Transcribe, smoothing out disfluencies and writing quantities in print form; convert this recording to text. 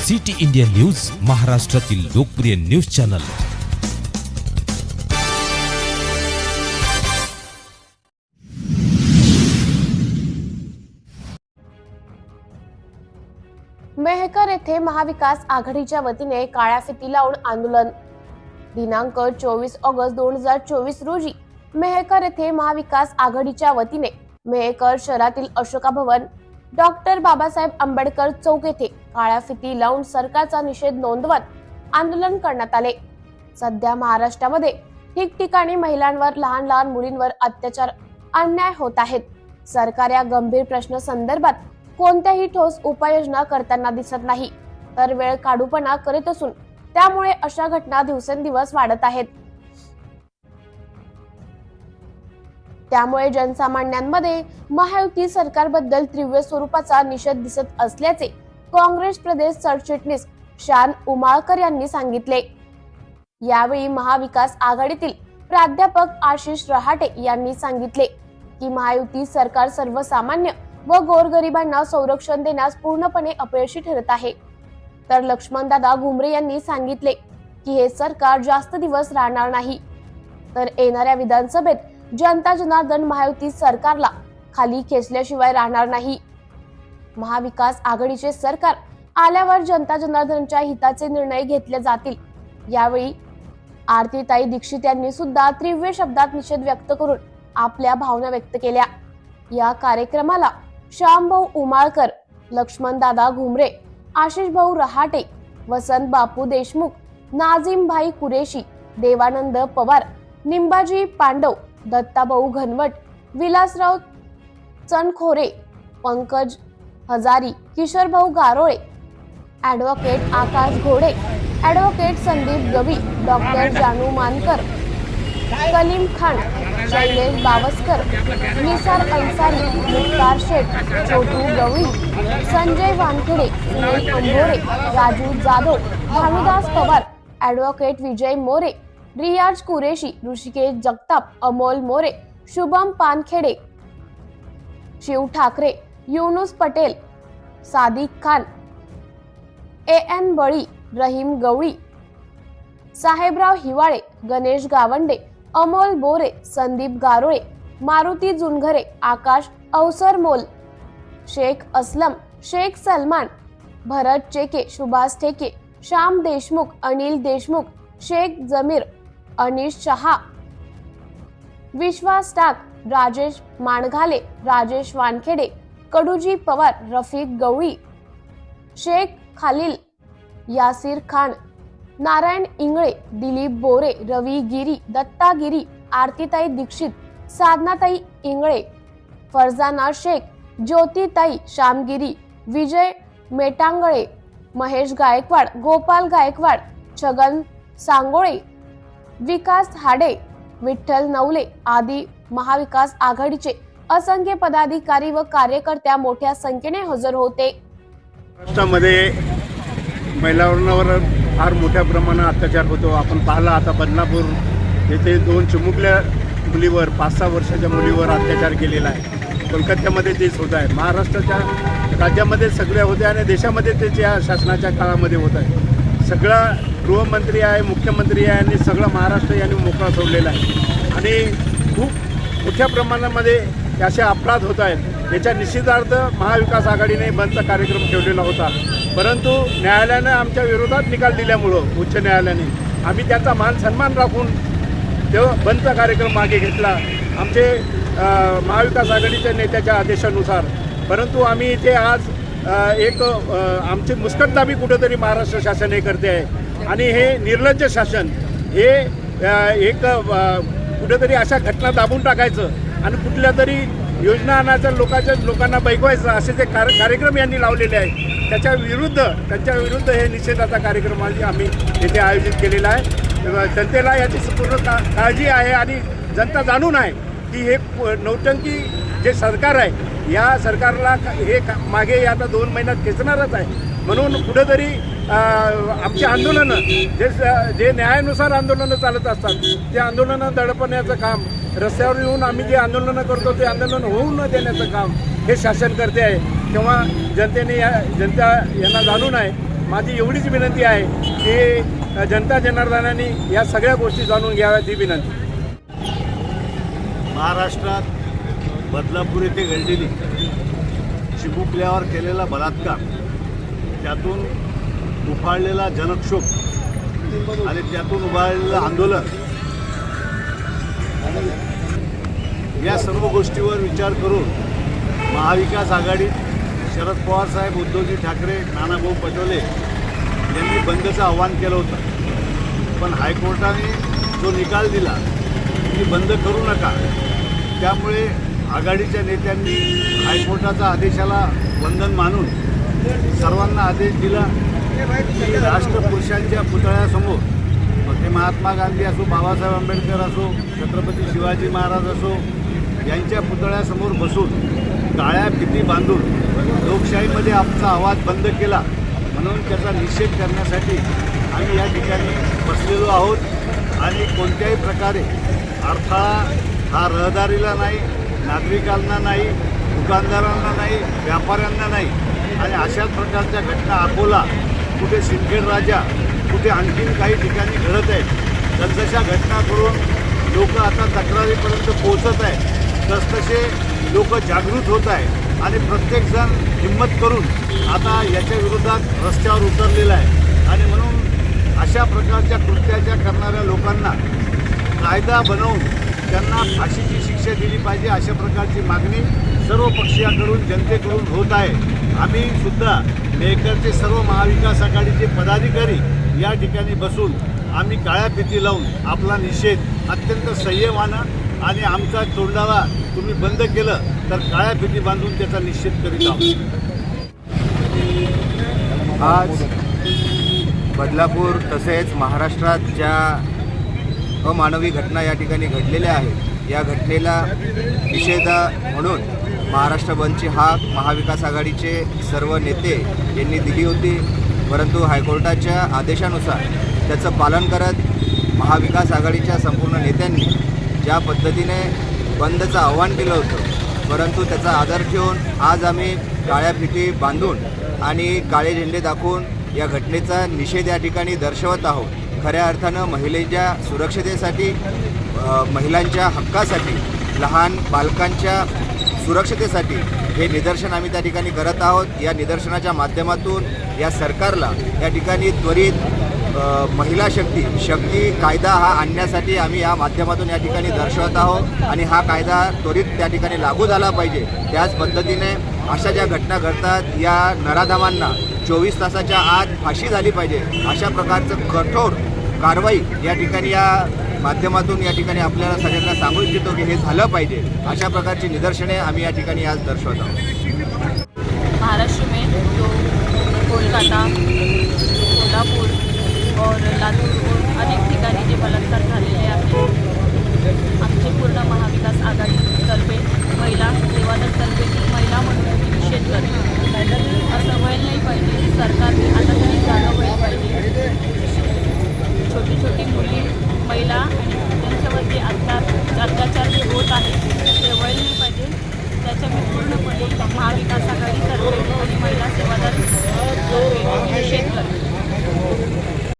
City India news, महाराष्ट्रातील लोकप्रिय news channel. Mehkar येथे महाविकास आघाडीच्या वतीने काळ्या फिती लावून आंदोलन। दिनांक 24 ऑगस्ट 2024 रोजी मेहकर येथे महाविकास आघाडीच्या वतीने मेहकर शहरातील अशोका भवन, डॉक्टर बाबासाहेब आंबेडकर चौक येथे काळ्या फिती लावून सरकारचा निषेध नोंदवत आंदोलन करण्यात आले। सध्या महाराष्ट्रामध्ये ठिकठिकाणी महिलांवर, लहान लहान मुलींवर अत्याचार, अन्याय होत आहेत। सरकार या गंभीर प्रश्न संदर्भात कोणत्याही ठोस उपाययोजना करताना दिसत नाही, तर वेळ काढूपणा करीत असून त्यामुळे अशा घटना दिवसेंदिवस वाढत आहेत। त्यामुळे जनसामान्यांमध्ये महायुती सरकारबद्दल तीव्र स्वरूपाचा निषेध दिसत असल्याचे काँग्रेस प्रदेश सरचिटणीस शान उमाळकर यांनी सांगितले। यावेळी महाविकास आघाडीतील प्राध्यापक आशिष रहाटे यांनी सांगितले की महायुती सरकार सर्वसामान्य व गोरगरिबांना संरक्षण देण्यास पूर्णपणे अपयशी ठरत आहे। तर लक्ष्मणदादा घुमरे यांनी सांगितले की हे सरकार जास्त दिवस राहणार नाही, तर येणाऱ्या विधानसभेत जनता जनार्दन महायुती सरकारला खाली खेचल्याशिवाय राहणार नाही। महाविकास आघाडीचे सरकार आल्यावर जनता जनार्दनच्या हिताचे निर्णय घेतले जातील। यावेळी आरतीताई दीक्षित यांनी सुद्धा तीव्र शब्दात निषेध व्यक्त करून आपल्या भावना व्यक्त केल्या। या कार्यक्रमाला श्यामभाऊ उमाळकर, लक्ष्मणदादा घुमरे, आशिष भाऊ रहाटे, वसंत बापू देशमुख, नाझीम भाई कुरेशी, देवानंद पवार, निंबाजी पांडव, दत्ताभाऊ घनवट, विलासराव चनखोरे, पंकज हजारी, किशोरभाऊ गारोळे, ॲडव्होकेट आकाश घोडे, ॲडव्होकेट संदीप गवी, डॉक्टर जानू मानकर, कलीम खान, शैलेश बावस्कर, निसार अन्सारी, मुख्तार शेठ, छोटू गवळी, संजय वानखेडे, सुनील अंभोरे, राजू जाधव, भानुदास पवार, ॲडव्होकेट विजय मोरे, रियाज कुरेशी, ऋषिकेश जगताप, अमोल मोरे, शुभम पानखेडे, शिव ठाकरे, युनुस पटेल, सादिक खान, एन बळी, रहीम गवळी, साहेबराव हिवाळे, गणेश गावंडे, अमोल बोरे, संदीप गारोळे, मारुती जुनघरे, आकाश अवसरमोल, शेख असलम, शेख सलमान, भरत चेके, सुभाष ठेके, श्याम देशमुख, अनिल देशमुख, शेख जमीर, अनिश शहा, विश्वास टाक, राजेश माणघाले, राजेश वानखेडे, कडूजी पवार, रफिक गवळी, शेख खालील, यासिर खान, नारायण इंगळे, दिलीप बोरे, रवी गिरी, दत्ता गिरी, आरतीताई दीक्षित, साधनाताई इंगळे, फरजाना शेख, ज्योतिताई श्यामगिरी, विजय मेटांगळे, महेश गायकवाड, गोपाल गायकवाड, छगन सांगोळे, विकास हाडे, विठ्ठल नवले आदी महाविकास आघाडीचे असंख्य पदाधिकारी व कार्यकर्त्या मोठ्या संख्येने हजर होते। महाराष्ट्रामध्ये महिलांवर फार मोठ्या प्रमाणात अत्याचार होतो। आपण पाहिला आता बदनापूर येथे 2 चिमुकल्या मुलीवर, 5-6 वर्षाच्या मुलीवर अत्याचार केलेला आहे। कोलकात्यामध्ये तेच होत आहे, महाराष्ट्राच्या राज्यामध्ये सगळ्या होत्या आणि देशामध्ये तेच या शासनाच्या काळामध्ये होत आहे। सगळा गृहमंत्री आहे, मुख्यमंत्री आहे आणि सगळं महाराष्ट्र यांनी मोकळा सोडलेला आहे आणि खूप मोठ्या प्रमाणामध्ये असे अपराध होत आहेत। याच्या निश्चितार्थ महाविकास आघाडीने बंदचा कार्यक्रम ठेवलेला होता, परंतु न्यायालयानं आमच्या विरोधात निकाल दिल्यामुळं उच्च न्यायालयाने आम्ही त्याचा मान सन्मान राखून तो बंदचा कार्यक्रम मागे घेतला आमचे महाविकास आघाडीच्या नेत्याच्या आदेशानुसार। परंतु आम्ही इथे आज एक आमची मुस्कटदाबी कुठेतरी महाराष्ट्र शासन हे करते आहे आणि हे निर्लज्ज शासन हे एक कुठेतरी अशा घटना दाबून टाकायचं आणि कुठल्या तरी योजना आणायचं, लोकांना बैकवायचं असे जे कार्यक्रम यांनी लावलेले आहेत त्यांच्या विरुद्ध हे निषेधाचा कार्यक्रम आम्ही येथे आयोजित केलेला आहे। जनतेला याची पूर्ण काळजी आहे आणि जनता जाणून आहे की हे नौटंकी जे सरकार आहे या सरकारला हे मागे आता 2 महिन्यात खेचणारच आहे। म्हणून कुठेतरी आमची आंदोलनं जे न्यायानुसार आंदोलनं चालत असतात ते आंदोलनं दडपण्याचं काम, रस्त्यावर येऊन आम्ही जे आंदोलनं करतो ते आंदोलन होऊ न देण्याचं काम हे शासन करते आहे। तेव्हा जनता यांना जाणून आहे माझी एवढीच विनंती आहे की जनता जनार्दनाने या सगळ्या गोष्टी जाणून घ्याव्यात ही विनंती. महाराष्ट्रात बदलापूर येथे घडलेली चिमुकल्यावर केलेला बलात्कार, त्यातून उफाळलेला जनक्षोभ आणि त्यातून उभारलेलं आंदोलन, या सर्व गोष्टीवर विचार करून महाविकास आघाडीत शरद पवार साहेब, उद्धवजी ठाकरे, नानाभाऊ पटोले यांनी बंदचं आव्हान केलं होतं. पण हायकोर्टाने जो निकाल दिला की बंद करू नका, त्यामुळे आघाडीच्या नेत्यांनी हायकोर्टाचा आदेशाला वंदन मानून सर्वांना आदेश दिला की राष्ट्रपुरुषांच्या पुतळ्यासमोर, मग ते महात्मा गांधी असो, बाबासाहेब आंबेडकर असो, छत्रपती शिवाजी महाराज असो, यांच्या पुतळ्यासमोर बसून काळ्या फिती बांधून लोकशाहीमध्ये आमचा आवाज बंद केला म्हणून त्याचा निषेध करण्यासाठी आम्ही या ठिकाणी बसलेलो आहोत. आणि कोणत्याही प्रकारे अडथळा हा रहदारीला नाही, नागरिकांना नाही, दुकानदारांना नाही, व्यापाऱ्यांना नाही. आणि अशाच प्रकारच्या घटना अकोला, कुठे सिंदखेड राजा, कुठे आणखीन काही ठिकाणी घडत आहेत. तसतशा घटना करून लोक आता तक्रारीपर्यंत पोहोचत आहेत. तसतसे लोक जागृत होत आहेत आणि प्रत्येकजण हिंमत करून आता याच्या विरोधात रस्त्यावर उतरलेला आहे. आणि म्हणून अशा प्रकारच्या कृत्याच्या करणाऱ्या लोकांना कायदा बनवून त्यांना फाशीची शिक्षा दिली पाहिजे, अशा प्रकारची मागणी सर्व पक्षीयाकडून, जनतेकडून होत आहे. आम्ही सुद्धा मेहकरचे सर्व महाविकास आघाडीचे पदाधिकारी या ठिकाणी बसून आम्ही काळ्या फिती लावून आपला निषेध अत्यंत संयमानं आणि आमचा तोंडाला तुम्ही बंद केलं तर काळ्या फिती बांधून त्याचा निषेध करीत आहोत. आज बदलापूर तसेच महाराष्ट्रात ज्या अमानवी घटना या ठिकाणी घडलेल्या आहेत, या घटनेला निषेध म्हणून महाराष्ट्र बंदची हाक महाविकास आघाडीचे सर्व नेते यांनी दिली होती. परंतु हायकोर्टाच्या आदेशानुसार त्याचं पालन करत महाविकास आघाडीच्या संपूर्ण नेत्यांनी ज्या पद्धतीने बंदचं आव्हान केलं होतं, परंतु त्याचा आदर ठेवून आज आम्ही काळ्या फिती बांधून आणि काळे झेंडे दाखवून या घटनेचा निषेध या ठिकाणी दर्शवत आहोत. खऱ्या अर्थानं महिलेच्या सुरक्षतेसाठी, महिलांच्या हक्कासाठी, लहान बालकांच्या सुरक्षतेसाठी हे निदर्शन आम्ही त्या ठिकाणी करत आहोत. या निदर्शनाच्या माध्यमातून या सरकारला या ठिकाणी त्वरित महिला शक्ती कायदा हा आणण्यासाठी आम्ही या माध्यमातून या ठिकाणी दर्शवत आहोत. आणि हा कायदा त्वरित त्या ठिकाणी लागू झाला पाहिजे. त्याच पद्धतीने अशा ज्या घटना घडतात या नराधमांना 24 तासाच्या आत फाशी झाली पाहिजे, अशा प्रकारचं कठोर कारवाई या ठिकाणी या माध्यमातून या ठिकाणी आपल्याला सगळ्यांना सांगू इच्छितो की हे झालं पाहिजे. अशा प्रकारची निदर्शने आम्ही या ठिकाणी आज दर्शवत आहोत. महाराष्ट्र में जो कोलकाता, कोल्हापूर और लातूर और अनेक ठिकाणी जे बलात्कार झालेले आहेत, आमचे पूर्ण महाविकास आघाडीतर्फे, महिला सेवादलतर्फे महिला म्हणून निषेध करतो. असं व्हायला नाही पाहिजे. सरकारने आता तरी जाणं व्हायला पाहिजे. छोटी छोटी मुली, महिला त्यांच्यावरती अत्याचार जे होत आहेत ते व्हायला नाही पाहिजे. त्याच्या मी पूर्णपणे महाविकास आघाडीतर्फे आणि महिला सेवादल